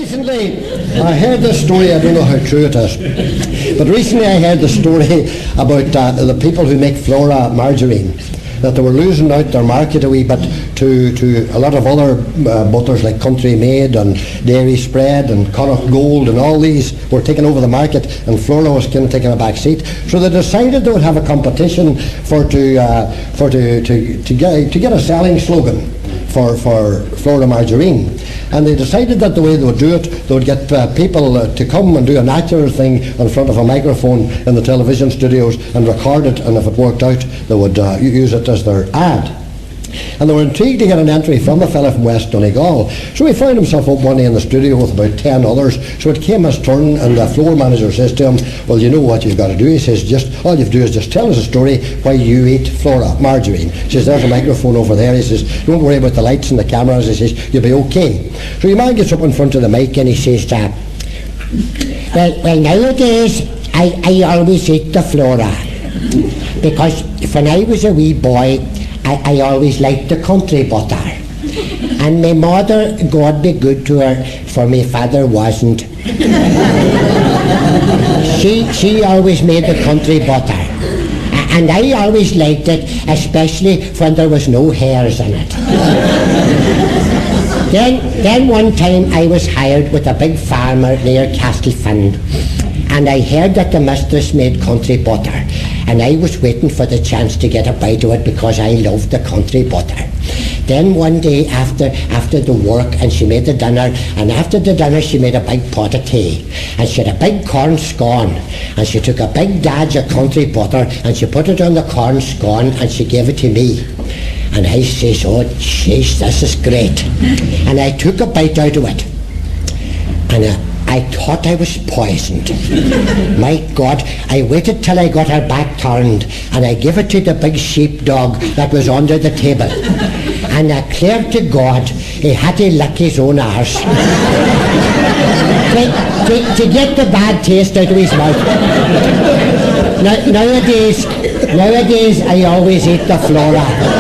recently I heard this story, I don't know how true it is, but recently I heard the story about the people who make Flora Margarine, that they were losing out their market a wee bit to a lot of other butters like Country Made and Dairy Spread and Connacht Gold, and all these were taking over the market, and Flora was kind of taking a back seat. So they decided they would have a competition to get a selling slogan for Flora Margarine. And they decided that the way they would do it, they would get people to come and do a natural thing in front of a microphone in the television studios and record it, and if it worked out, they would use it as their ad. And they were intrigued to get an entry from a fella from West Donegal. So he found himself up one day in the studio with about 10 others. So it came his turn, and the floor manager says to him, well, you know what you've got to do. He says, all you have to do is just tell us a story why you eat Flora Margarine. He says, there's a microphone over there. He says, don't worry about the lights and the cameras. He says, you'll be okay. So your man gets up in front of the mic and he says, well, nowadays I always eat the Flora, because when I was a wee boy, I always liked the country butter. And my mother, God be good to her, for my father wasn't. She always made the country butter. And I always liked it, especially when there was no hairs in it. Then one time I was hired with a big farmer near Castlefin, and I heard that the mistress made country butter, and I was waiting for the chance to get a bite of it because I loved the country butter. Then one day after the work, and she made the dinner, and after the dinner she made a big pot of tea, and she had a big corn scone, and she took a big dodge of country butter and she put it on the corn scone and she gave it to me. And I says, oh jeez, this is great. And I took a bite out of it, and I thought I was poisoned. My God, I waited till I got her back turned, and I gave it to the big sheepdog that was under the table. And I clear to God, he had to lick his own arse to get the bad taste out of his mouth. Nowadays I always eat the Flora.